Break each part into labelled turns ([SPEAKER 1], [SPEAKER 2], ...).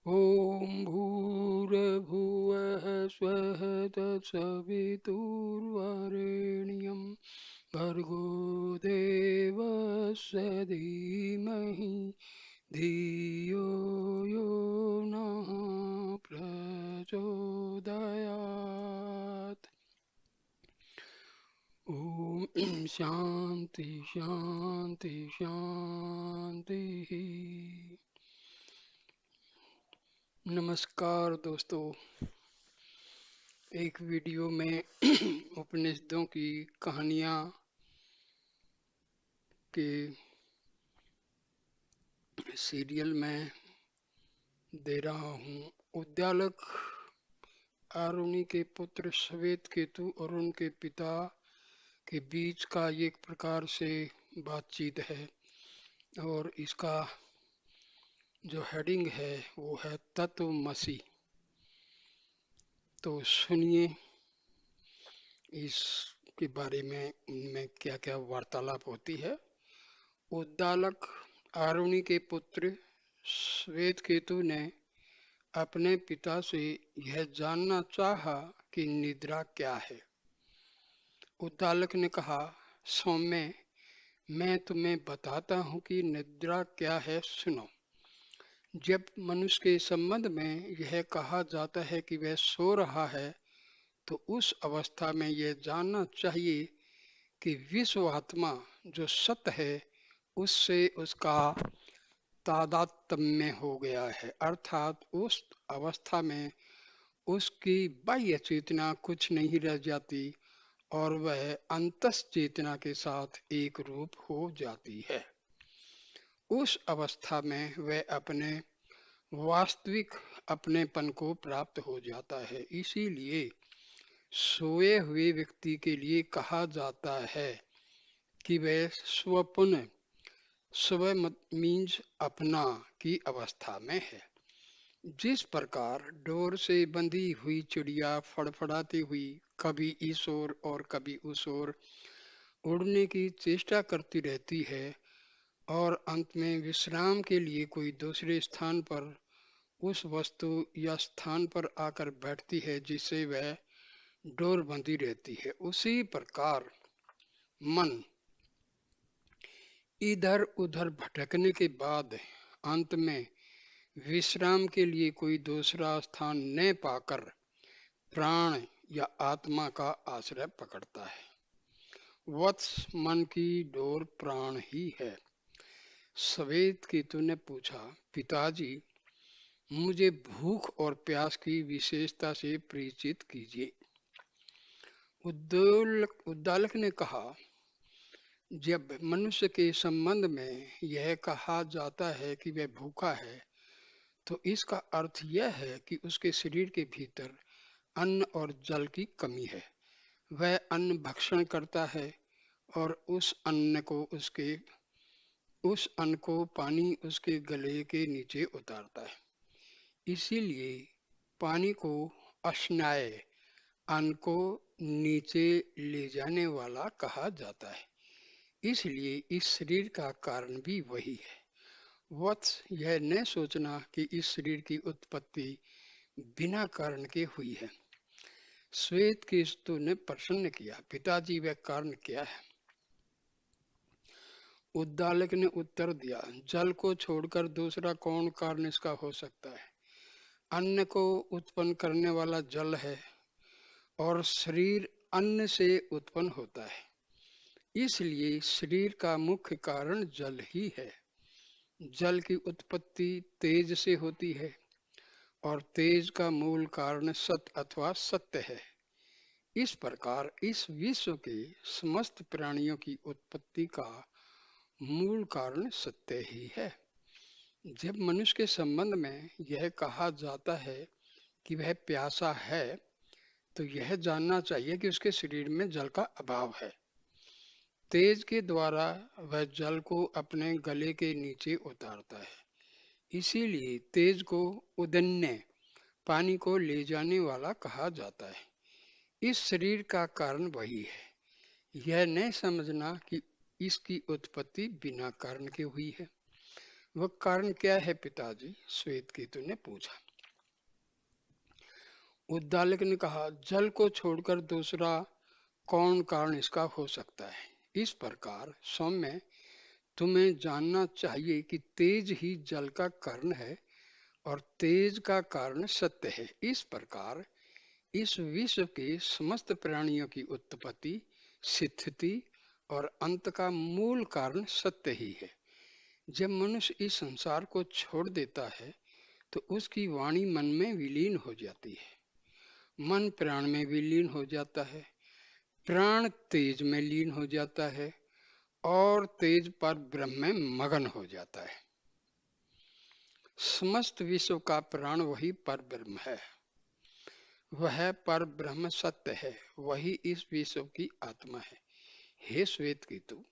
[SPEAKER 1] ॐ भूर्भुवः स्वः तत्सवितुर्वरेण्यं भर्गो देवस्य धीमहि धियो यो नः प्रचोदयात्। ॐ शान्ति शान्ति शान्तिः। नमस्कार दोस्तों, एक वीडियो में उपनिषदों की कहानियाँ के सीरियल में दे रहा हूँ। उद्दालक आरुणि के पुत्र श्वेतकेतु और उनके पिता के बीच का एक प्रकार से बातचीत है और इसका जो हेडिंग है वो है तत्वमसि। तो सुनिए इसके बारे में उनमें क्या क्या वार्तालाप होती है। उद्दालक आरुणि के पुत्र श्वेतकेतु ने अपने पिता से यह जानना चाहा कि निद्रा क्या है। उद्दालक ने कहा, सौम्य, मैं तुम्हें बताता हूँ कि निद्रा क्या है, सुनो। जब मनुष्य के संबंध में यह कहा जाता है कि वह सो रहा है, तो उस अवस्था में यह जानना चाहिए कि विश्व आत्मा जो सत्य है उससे उसका तादात्म्य हो गया है, अर्थात उस अवस्था में उसकी बाह्य चेतना कुछ नहीं रह जाती और वह अंतस चेतना के साथ एक रूप हो जाती है। उस अवस्था में वह अपने वास्तविक अपनेपन को प्राप्त हो जाता है। इसीलिए सोए हुए व्यक्ति के लिए कहा जाता है कि वह स्वपुन, स्व मीन्स अपना की अवस्था में है। जिस प्रकार डोर से बंधी हुई चिड़िया फड़फड़ाती हुई कभी इस ओर और कभी उस ओर उड़ने की चेष्टा करती रहती है और अंत में विश्राम के लिए कोई दूसरे स्थान पर उस वस्तु या स्थान पर आकर बैठती है जिससे वह डोर बंधी रहती है, उसी प्रकार मन इधर उधर भटकने के बाद अंत में विश्राम के लिए कोई दूसरा स्थान न पाकर प्राण या आत्मा का आश्रय पकड़ता है। वत्स, मन की डोर प्राण ही है। श्वेतकेतु ने पूछा, पिताजी, मुझे भूख और प्यास की विशेषता से परिचित कीजिए। उद्दालक ने कहा, जब मनुष्य के संबंध में यह कहा जाता है कि वह भूखा है, तो इसका अर्थ यह है कि उसके शरीर के भीतर अन्न और जल की कमी है। वह अन्न भक्षण करता है और उस अन्न को पानी उसके गले के नीचे उतारता है। इसीलिए पानी को अश्नाय, अन्न को नीचे ले जाने वाला कहा जाता है। इसलिए इस शरीर का कारण भी वही है। वत्स, यह न सोचना कि इस शरीर की उत्पत्ति बिना कारण के हुई है। श्वेतकेतु ने प्रश्न किया, पिताजी, वह कारण क्या है? उद्दालक ने उत्तर दिया, जल को छोड़कर दूसरा कौन कारण इसका हो सकता है? अन्न को उत्पन्न करने वाला जल है और शरीर अन्न से उत्पन्न होता है। इसलिए शरीर का मुख्य कारण जल ही है। जल की उत्पत्ति तेज से होती है और तेज का मूल कारण सत अथवा सत्य है। इस प्रकार इस विश्व के समस्त प्राणियों की उत्पत्ति का मूल कारण सत्य ही है। जब मनुष्य के संबंध में यह कहा जाता है कि वह प्यासा है, तो यह जानना चाहिए कि उसके शरीर में जल का अभाव है। तेज के द्वारा वह जल को अपने गले के नीचे उतारता है। इसीलिए तेज को उदन्य, पानी को ले जाने वाला कहा जाता है। इस शरीर का कारण वही है। यह न समझना कि इसकी उत्पत्ति बिना कारण के हुई है। वह कारण क्या है पिताजी? श्वेत केतु ने पूछा। उद्दालक ने कहा, जल को छोड़कर दूसरा कौन कारण इसका हो सकता है? इस प्रकार सौम्य, तुम्हें जानना चाहिए कि तेज ही जल का कारण है और तेज का कारण सत्य है। इस प्रकार इस विश्व के समस्त प्राणियों की उत्पत्ति, स्थिति और अंत का मूल कारण सत्य ही है। जब मनुष्य इस संसार को छोड़ देता है तो उसकी वाणी मन में विलीन हो जाती है, मन प्राण में विलीन हो जाता है, प्राण तेज में लीन हो जाता है और तेज पर ब्रह्म में मगन हो जाता है। समस्त विश्व का प्राण वही पर ब्रह्म है, वह पर ब्रह्म सत्य है, वही इस विश्व की आत्मा है। हे श्वेत केतु,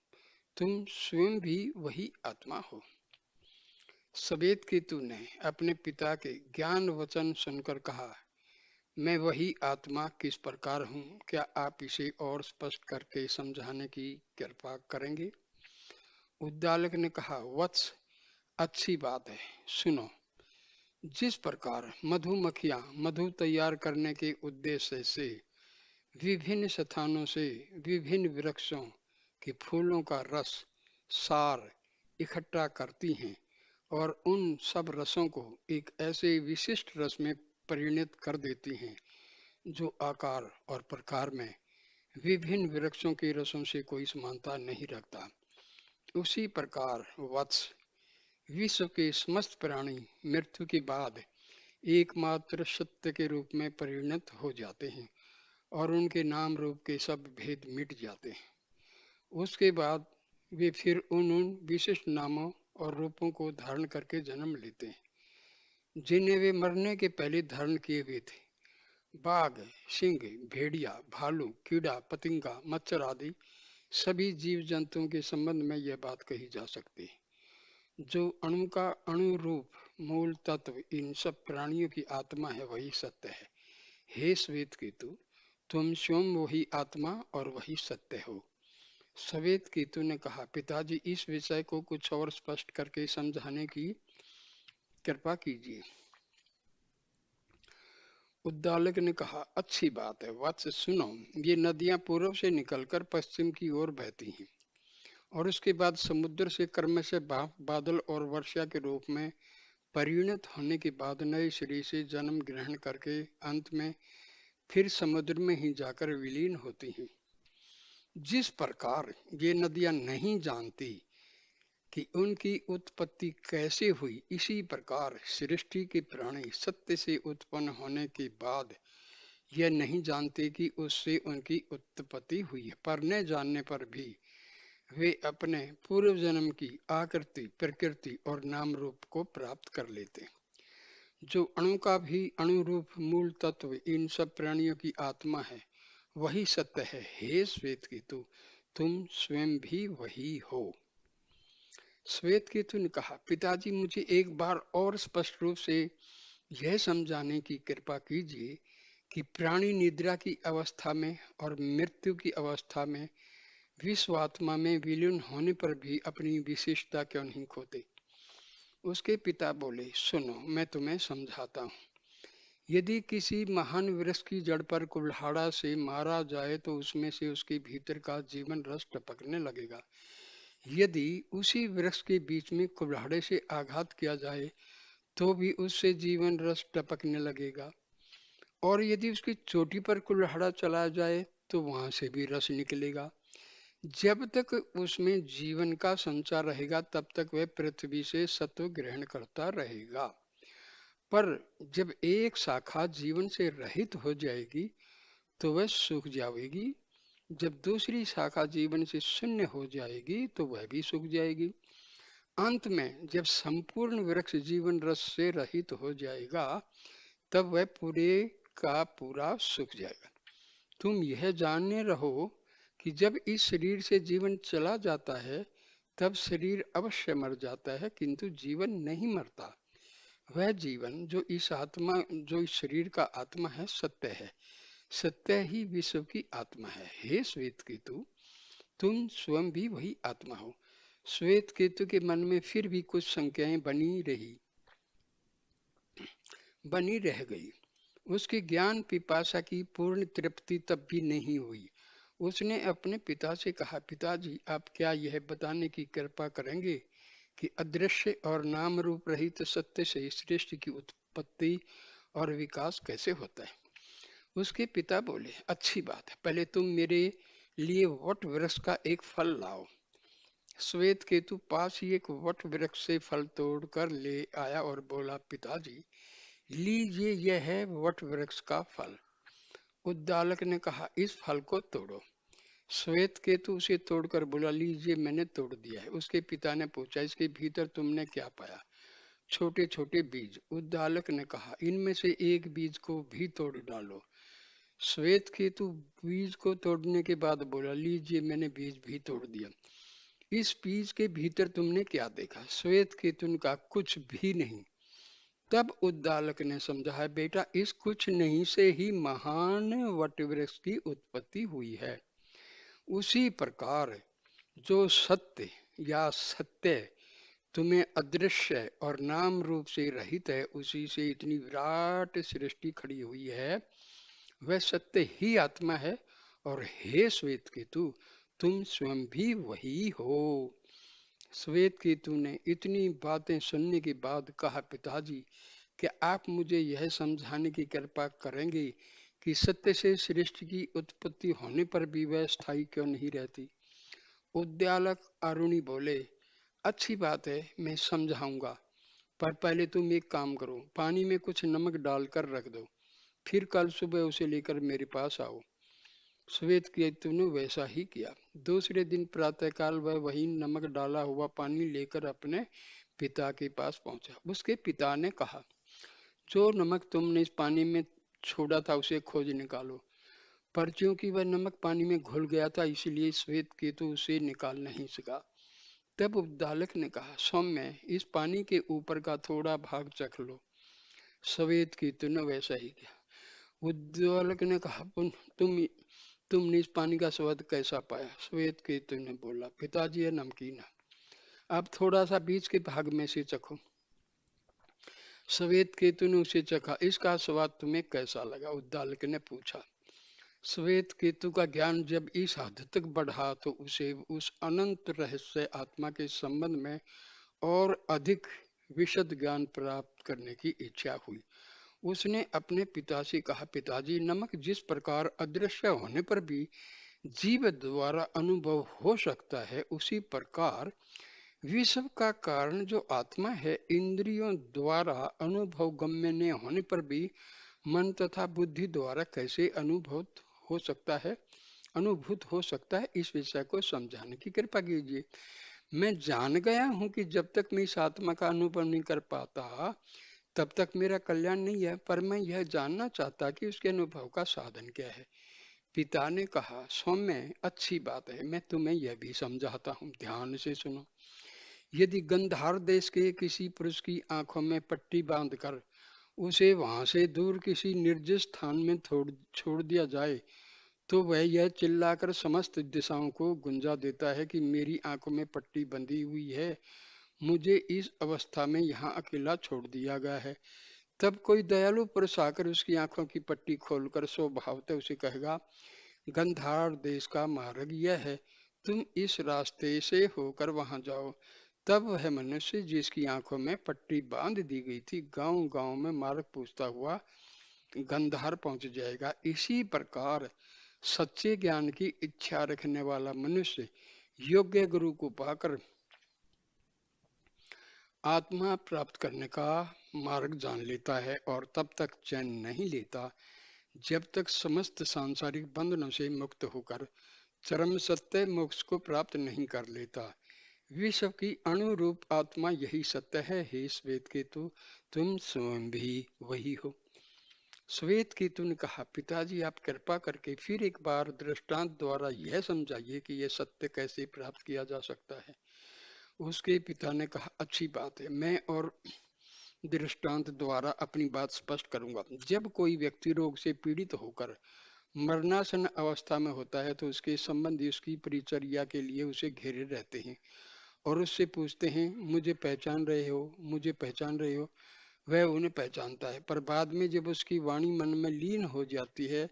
[SPEAKER 1] तुम स्वयं भी वही आत्मा हो। श्वेत केतु ने अपने पिता के ज्ञान वचन सुनकर कहा, मैं वही आत्मा किस प्रकार हूँ? क्या आप इसे और स्पष्ट करके समझाने की कृपा करेंगे? उद्दालक ने कहा, वत्स, अच्छी बात है, सुनो। जिस प्रकार मधुमक्खियां मधु तैयार करने के उद्देश्य से विभिन्न स्थानों से विभिन्न वृक्षों के फूलों का रस, सार इकट्ठा करती हैं और उन सब रसों को एक ऐसे विशिष्ट रस में परिणत कर देती हैं जो आकार और प्रकार में विभिन्न वृक्षों के रसों से कोई समानता नहीं रखता, उसी प्रकार वत्स, विश्व के समस्त प्राणी मृत्यु के बाद एकमात्र सत्य के रूप में परिणत हो जाते हैं और उनके नाम रूप के सब भेद मिट जाते हैं। उसके बाद वे फिर उन उन विशिष्ट नामों और रूपों को धारण करके जन्म लेते हैं जिन्हें वे मरने के पहले धारण किए हुए थे। बाघ, सिंह, भेड़िया, भालू, कीड़ा, पतंगा, मच्छर आदि सभी जीव जंतुओं के संबंध में यह बात कही जा सकती है। जो अणु का अणु रूप मूल तत्व इन सब प्राणियों की आत्मा है, वही सत्य है। हे श्वेत केतु, तुम स्वयं वही आत्मा और वही सत्य हो। श्वेत केतु ने कहा, पिताजी, इस विषय को कुछ और स्पष्ट करके समझाने की कृपा कीजिए। उद्दालक ने कहा, अच्छी बात है वत्स, सुनो। ये नदियां पूर्व से निकलकर पश्चिम की ओर बहती हैं और उसके बाद समुद्र से क्रमशः भाप, बादल और वर्षा के रूप में परिणत होने के बाद नए शरीर से जन्म ग्रहण करके अंत में फिर समुद्र में ही जाकर विलीन होती हैं। जिस प्रकार ये नदियां नहीं जानती कि उनकी उत्पत्ति कैसे हुई, इसी प्रकार सृष्टि के प्राणी सत्य से उत्पन्न होने के बाद यह नहीं जानते कि उससे उनकी उत्पत्ति हुई है, पर न जानने पर भी वे अपने पूर्व जन्म की आकृति, प्रकृति और नाम रूप को प्राप्त कर लेते। जो अणु का भी अणु रूप मूल तत्व इन सब प्राणियों की आत्मा है, वही सत्य है। हे श्वेत केतु, तुम स्वयं भी वही हो। श्वेत केतु ने कहा, पिताजी, मुझे एक बार और स्पष्ट रूप से यह समझाने की कृपा कीजिए कि प्राणी निद्रा की अवस्था में और मृत्यु की अवस्था में विश्व आत्मा में विलीन होने पर भी अपनी विशेषता क्यों नहीं खोते? उसके पिता बोले, सुनो, मैं तुम्हें समझाता हूँ। यदि किसी महान वृक्ष की जड़ पर कुल्हाड़ा से मारा जाए तो उसमें से उसके भीतर का जीवन रस टपकने लगेगा। यदि उसी वृक्ष के बीच में कुल्हाड़े से आघात किया जाए तो भी उससे जीवन रस टपकने लगेगा, और यदि उसकी चोटी पर कुल्हाड़ा चला जाए तो वहां से भी रस निकलेगा। जब तक उसमें जीवन का संचार रहेगा तब तक वह पृथ्वी से सत्व ग्रहण करता रहेगा। पर जब एक शाखा जीवन से रहित हो जाएगी तो वह सूख जाएगी। जब दूसरी शाखा जीवन से शून्य हो जाएगी तो वह भी सूख जाएगी। अंत में जब संपूर्ण वृक्ष जीवन रस से रहित हो जाएगा तब वह पूरे का पूरा सूख जाएगा। तुम यह जानने रहो कि जब इस शरीर से जीवन चला जाता है तब शरीर अवश्य मर जाता है, किंतु जीवन नहीं मरता। वह जीवन जो इस शरीर का आत्मा है, सत्य है। सत्य ही विश्व की आत्मा है। हे श्वेत केतु, तुम स्वयं भी वही आत्मा हो। श्वेत केतु के मन में फिर भी कुछ शंकाएं बनी रह गई। उसकी ज्ञान पिपासा की पूर्ण तृप्ति तब भी नहीं हुई। उसने अपने पिता से कहा, पिताजी आप क्या यह बताने की कृपा करेंगे कि अदृश्य और नाम रूप रहित सत्य से सृष्टि की उत्पत्ति और विकास कैसे होता है। उसके पिता बोले, अच्छी बात है, पहले तुम मेरे लिए वट वृक्ष का एक फल लाओ। श्वेत केतु पास ही एक वट वृक्ष से फल तोड़कर ले आया और बोला, पिताजी लीजिए, यह है वट वृक्ष का फल। उद्दालक ने कहा, इस फल को तोड़ो। श्वेत केतु उसे तोड़कर बोला, लीजिए मैंने तोड़ दिया है। उसके पिता ने पूछा, इसके भीतर तुमने क्या पाया? छोटे छोटे बीज। उद्दालक ने कहा, इनमें से एक बीज को भी तोड़ डालो। श्वेत केतु बीज को तोड़ने के बाद बोला, लीजिए मैंने बीज भी तोड़ दिया। इस बीज के भीतर तुमने क्या देखा? श्वेत केतु ने कहा, कुछ भी नहीं। तब उद्दालक ने समझा, है बेटा, इस कुछ नहीं से ही महान वटवृक्ष की उत्पत्ति हुई है। उसी प्रकार जो सत्य या सत्य तुम्हें अदृश्य और नाम रूप से रहित है, उसी से इतनी विराट सृष्टि खड़ी हुई है, वह सत्य ही आत्मा है। और हे श्वेत केतु, तुम स्वयं भी वही हो। श्वेत केतु ने इतनी बातें सुनने के बाद कहा, पिताजी क्या आप मुझे यह समझाने की कृपा करेंगे कि सत्य से सृष्टि की उत्पत्ति होने पर भी वह स्थायी क्यों नहीं रहती? उद्यालक अरुणी बोले, अच्छी बात है, मैं समझाऊंगा, पर पहले तुम एक काम करो, पानी में कुछ नमक डालकर रख दो, फिर कल सुबह उसे लेकर मेरे पास आओ। श्वेत केतु ने वैसा ही किया। दूसरे दिन प्रातःकाल वह वही नमक डाला हुआ पानी लेकर अपने पिता के पास पहुंचा। उसके पिता ने कहा, जो नमक तुमने इस पानी में छोड़ा था उसे खोज निकालो। पर चूंकि वह नमक पानी में घुल गया था, इसलिए श्वेत केतु उसे निकाल नहीं सका। तब उद्दालक ने कहा, सौम्य, इस पानी के ऊपर का थोड़ा भाग चख लो। श्वेत केतु ने वैसा ही किया। उद्दालक ने कहा, तुमने इस पानी का स्वाद कैसा पाया? श्वेत केतु ने बोला, पिताजी यह नमकीन है, आप थोड़ा सा बीच के भाग में से चखो। श्वेत केतु ने उसे चखा। इसका स्वाद तुम्हें कैसा लगा? उद्दालक ने पूछा। श्वेत केतु का ज्ञान जब इस हद तक बढ़ा तो उसे उस अनंत रहस्य आत्मा के संबंध में और अधिक विशद ज्ञान प्राप्त करने की इच्छा हुई। उसने अपने पिता से कहा, पिताजी नमक जिस प्रकार अदृश्य होने पर भी जीव द्वारा अनुभव हो सकता है, उसी प्रकार विश्व का कारण जो आत्मा है, इंद्रियों द्वारा अनुभव गम्य न होने पर भी मन तथा बुद्धि द्वारा कैसे अनुभूत हो सकता है, इस विषय को समझाने की कृपा कीजिए। मैं जान गया हूँ कि जब तक मैं इस आत्मा का अनुभव नहीं कर पाता तब तक मेरा कल्याण नहीं है, पर मैं यह जानना चाहता कि उसके अनुभव का साधन क्या है। पिता ने कहा, सौम्य, अच्छी बात है, मैं तुम्हें यह भी समझाता हूँ, ध्यान से सुनो। यदि गंधार देश के किसी पुरुष की आंखों में पट्टी बांधकर उसे वहां से दूर किसी निर्जन स्थान में छोड़ दिया जाए, तो वह यह चिल्लाकर समस्त दिशाओं को गुंजा देता है कि मेरी आंखों में पट्टी बंधी हुई है, मुझे इस अवस्था में यहाँ अकेला छोड़ दिया गया है। तब कोई दयालु पुरुष आकर उसकी आंखों की पट्टी खोलकर स्वभावतः उसे कहेगा, गंधार देश का मार्ग यह है, तुम इस रास्ते से होकर वहां जाओ। तब वह मनुष्य जिसकी आंखों में पट्टी बांध दी गई थी, गांव गांव में मार्ग पूछता हुआ गंधार पहुंच जाएगा। इसी प्रकार सच्चे ज्ञान की इच्छा रखने वाला मनुष्य योग्य गुरु को पाकर आत्मा प्राप्त करने का मार्ग जान लेता है और तब तक चैन नहीं लेता जब तक समस्त सांसारिक बंधनों से मुक्त होकर चरम सत्य मोक्ष को प्राप्त नहीं कर लेता। विश्व की अनुरूप आत्मा यही सत्य है। हे श्वेत केतु, तुम स्वयं भी वही हो। श्वेत केतु ने कहा, पिताजी आप कृपा करके फिर एक बार दृष्टांत द्वारा यह समझाइए कि यह सत्य कैसे प्राप्त किया जा सकता है। उसके पिता ने कहा, अच्छी बात है, मैं और दृष्टांत द्वारा अपनी बात स्पष्ट करूंगा। जब कोई व्यक्ति रोग से पीड़ित होकर मरणासन अवस्था में होता है तो उसके संबंधी उसकी परिचर्या के लिए उसे घेरे रहते हैं और उससे पूछते हैं मुझे पहचान रहे हो, मुझे पहचान रहे हो। वह उन्हें पहचानता है, पर बाद में जब उसकी वाणी मन में लीन हो जाती है,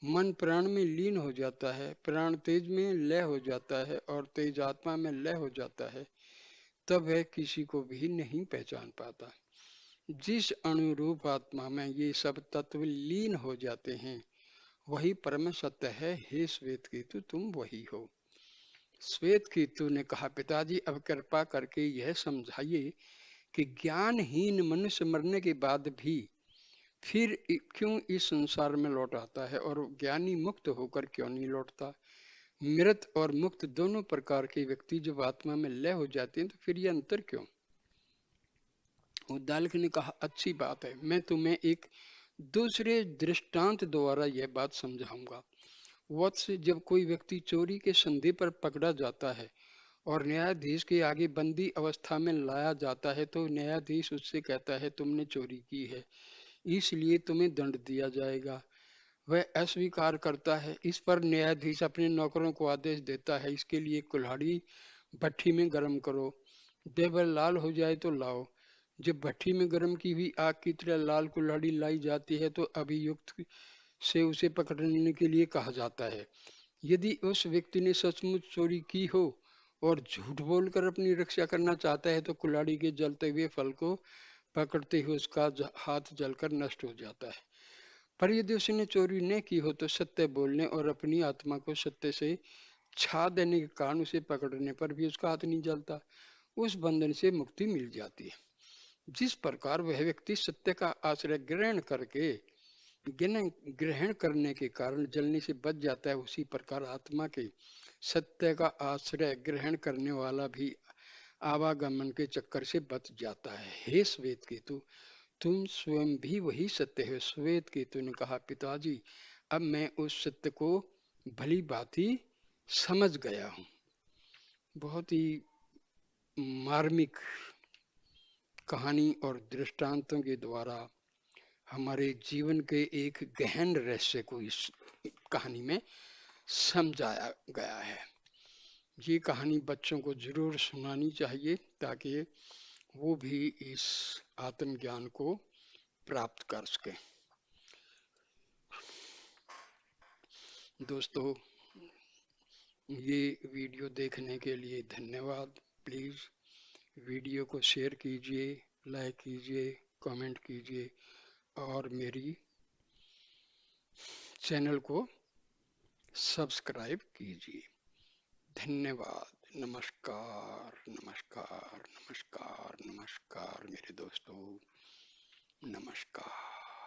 [SPEAKER 1] मन प्राण में लीन हो जाता है, प्राण तेज में लय हो जाता है और तेज आत्मा में लय हो जाता है, तब वह किसी को भी नहीं पहचान पाता। जिस अनुरूप आत्मा में ये सब तत्व लीन हो जाते हैं, वही परम सत्य है। हे श्वेत केतु, तुम वही हो। श्वेत केतु ने कहा, पिताजी अब कृपा करके यह समझाइए कि ज्ञानहीन मनुष्य मरने के बाद भी फिर क्यों इस संसार में लौट आता है, और ज्ञानी मुक्त होकर क्यों नहीं लौटता। मृत और मुक्त दोनों प्रकार के व्यक्ति जब आत्मा में लय हो जाते हैं, तो फिर ये अंतर क्यों। उद्दालक ने कहा, अच्छी बात है, मैं तुम्हें एक दूसरे दृष्टांत द्वारा यह बात समझाऊंगा। वत्स, जब कोई व्यक्ति चोरी के संदेह पर पकड़ा जाता है और न्यायाधीश के आगे बंदी अवस्था में लाया जाता है, तो न्यायाधीश उससे कहता है तुमने चोरी की है, इसलिए तुम्हें दंड दिया जाएगा। वह अस्वीकार करता है। इस पर न्यायाधीश अपने नौकरों को आदेश देता है, इसके लिए कुल्हाड़ी भट्ठी में गर्म करो, जब वह लाल हो जाए तो लाओ। जब भट्ठी में गर्म की हुई आग की तरह लाल कुल्हाड़ी लाई जाती है, तो अभियुक्त से उसे पकड़ने के लिए कहा जाता है। यदि उस व्यक्ति ने सचमुच चोरी की हो और झूठ बोलकर अपनी रक्षा करना चाहता है, तो कुल्हाड़ी के जलते हुए फल को पकड़ते हुए उसका हाथ जलकर नष्ट हो जाता है। पर यदि उसने चोरी न की हो, तो सत्य बोलने और अपनी आत्मा को सत्य से छा देने के कारण उसे पकड़ने पर भी उसका हाथ नहीं जलता, उस बंधन से मुक्ति मिल जाती है। जिस प्रकार वह व्यक्ति सत्य का आश्रय ग्रहण करके ग्रहण करने के कारण जलने से बच जाता है, उसी प्रकार आत्मा के सत्य का आश्रय ग्रहण करने वाला भी आवागमन के चक्कर से बच जाता है। हे श्वेत केतु, तुम स्वयं भी वही सत्य हो। श्वेत केतु ने कहा, पिताजी अब मैं उस सत्य को भली भांति समझ गया हूँ। बहुत ही मार्मिक कहानी और दृष्टांतों के द्वारा हमारे जीवन के एक गहन रहस्य को इस कहानी में समझाया गया है। ये कहानी बच्चों को जरूर सुनानी चाहिए, ताकि वो भी इस आत्मज्ञान को प्राप्त कर सके। दोस्तों, ये वीडियो देखने के लिए धन्यवाद। प्लीज़ वीडियो को शेयर कीजिए, लाइक कीजिए, कमेंट कीजिए और मेरी चैनल को सब्सक्राइब कीजिए। धन्यवाद। नमस्कार नमस्कार नमस्कार नमस्कार मेरे दोस्तों, नमस्कार।